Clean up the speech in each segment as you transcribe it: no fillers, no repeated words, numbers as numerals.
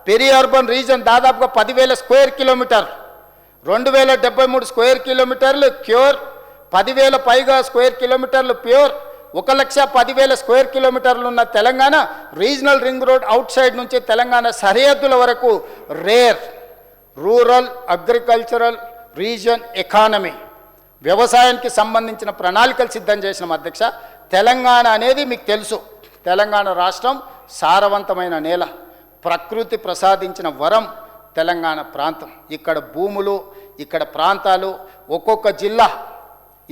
Peri urban reason దాదాపుగా 10,000 square kilometre, 2,073 square కిలోమీటర్లు cure, 10,000 పైగా స్క్వేర్ కిలోమీటర్లు ప్యూర్, 1,10,000 స్క్వేర్ కిలోమీటర్లు ఉన్న Telangana regional ring road out side నుంచి తెలంగాణ సరిహద్దుల వరకు rare rural agricultural reason economy వ్యవసాయానికి సంబంధించిన ప్రణాళికలు సిద్ధం చేసిన అధ్యక్ష. తెలంగాణ అనేది మీకు తెలుసు, తెలంగాణ రాష్ట్రం సారవంతమైన నేల, ప్రకృతి ప్రసాదించిన వరం తెలంగాణ ప్రాంతం. ఇక్కడ భూములు, ఇక్కడ ప్రాంతాలు, ఒక్కొక్క జిల్లా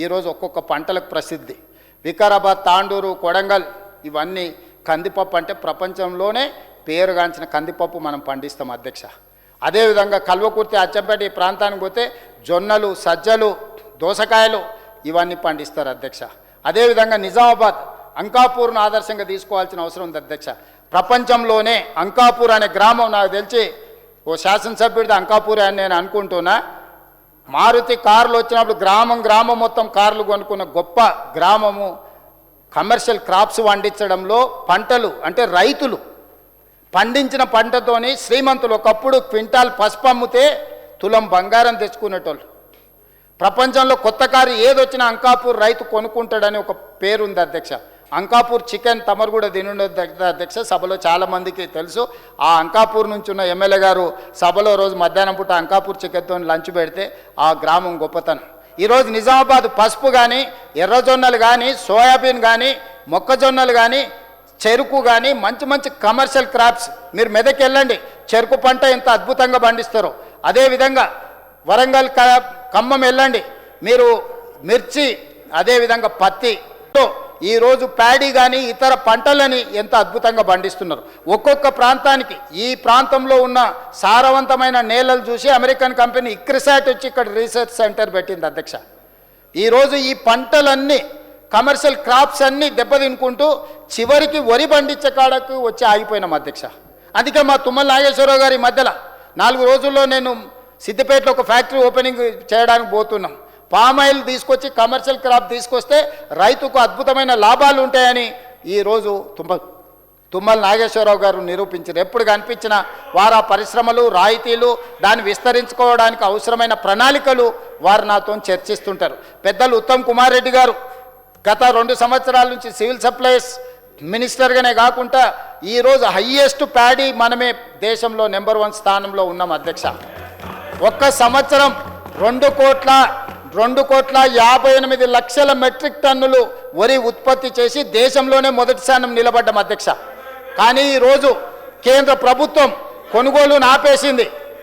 ఈరోజు ఒక్కొక్క పంటలకు ప్రసిద్ధి. వికారాబాద్, తాండూరు, కొడంగల్ ఇవన్నీ కందిపప్పు అంటే ప్రపంచంలోనే పేరుగాంచిన కందిపప్పు మనం పండిస్తాం అధ్యక్ష. అదేవిధంగా కల్వకుర్తి, అచ్చంపేట ఈ ప్రాంతానికి పోతే జొన్నలు, సజ్జలు, దోసకాయలు ఇవన్నీ పండిస్తారు అధ్యక్ష. అదేవిధంగా నిజామాబాద్ అంకాపూర్ను ఆదర్శంగా తీసుకోవాల్సిన అవసరం ఉంది అధ్యక్ష. ప్రపంచంలోనే అంకాపూర్ అనే గ్రామం నాకు తెలిసి ఓ శాసనసభ్యుడిది అంకాపూర్ అని నేను అనుకుంటున్నా. మారుతి కార్లు వచ్చినప్పుడు గ్రామం మొత్తం కార్లు కొనుక్కున్న గొప్ప గ్రామము. కమర్షియల్ క్రాప్స్ పండించడంలో పంటలు అంటే రైతులు పండించిన పంటతోని శ్రీమంతులు ఒకప్పుడు క్వింటాల్ పసుపు అమ్మితే తులం బంగారం తెచ్చుకునేటోళ్ళు. ప్రపంచంలో కొత్త కారు ఏదొచ్చినా అంకాపూర్ రైతు కొనుక్కుంటాడని ఒక పేరుంది అధ్యక్ష. అంకాపూర్ చికెన్ తమరు కూడా తినుండదు అధ్యక్ష, సభలో చాలామందికి తెలుసు. ఆ అంకాపూర్ నుంచి ఉన్న ఎమ్మెల్యే గారు సభలో రోజు మధ్యాహ్నం పూట అంకాపూర్ చికెన్తో లంచ్ పెడితే ఆ గ్రామం గొప్పతనం. ఈరోజు నిజామాబాద్ పసుపు కానీ, ఎర్రజొన్నలు కానీ, సోయాబీన్ కానీ, మొక్కజొన్నలు కానీ, చెరుకు కానీ మంచి మంచి కమర్షియల్ క్రాప్స్. మీరు మెదక్ వెళ్ళండి, చెరుకు పంట ఎంత అద్భుతంగా పండిస్తారో. అదేవిధంగా వరంగల్, ఖమ్మం వెళ్ళండి, మీరు మిర్చి, అదేవిధంగా పత్తి, ఈరోజు ప్యాడీ కానీ ఇతర పంటలని ఎంత అద్భుతంగా పండిస్తున్నారు. ఒక్కొక్క ప్రాంతానికి ఈ ప్రాంతంలో ఉన్న సారవంతమైన నేలలు చూసి అమెరికన్ కంపెనీ ఇక్రిసాట్ వచ్చి ఇక్కడ రీసెర్చ్ సెంటర్ పెట్టింది అధ్యక్ష. ఈరోజు ఈ పంటలన్నీ కమర్షియల్ క్రాప్స్ అన్నీ దెబ్బతినుకుంటూ చివరికి వరి పండించే కాడకు వచ్చి ఆగిపోయినాం అధ్యక్ష. అందుకే మా తుమ్మల నాగేశ్వరరావు గారి మధ్యలో 4 రోజుల్లో నేను సిద్దిపేటలో ఒక ఫ్యాక్టరీ ఓపెనింగ్ చేయడానికి పోతున్నాం. పామాయిల్ తీసుకొచ్చి కమర్షియల్ క్రాప్ తీసుకొస్తే రైతుకు అద్భుతమైన లాభాలు ఉంటాయని ఈరోజు తుమ్మల నాగేశ్వరరావు గారు నిరూపించారు. ఎప్పుడు కనిపించిన వారు ఆ పరిశ్రమలు, రాయితీలు, దాన్ని విస్తరించుకోవడానికి అవసరమైన ప్రణాళికలు వారు నాతో చర్చిస్తుంటారు. పెద్దలు ఉత్తమ్ కుమార్ రెడ్డి గారు గత 2 సంవత్సరాల నుంచి సివిల్ సప్లైస్ మినిస్టర్గానే కాకుండా ఈరోజు హయ్యెస్ట్ ప్యాడీ మనమే దేశంలో నెంబర్ 1 స్థానంలో ఉన్నాం అధ్యక్ష. ఒక్క సంవత్సరం 2,58,00,000 మెట్రిక్ టన్నులు వరి ఉత్పత్తి చేసి దేశంలోనే మొదటి స్థానం నిలబడ్డాం అధ్యక్ష. కానీ ఈరోజు కేంద్ర ప్రభుత్వం కొనుగోలును ఆపేసింది.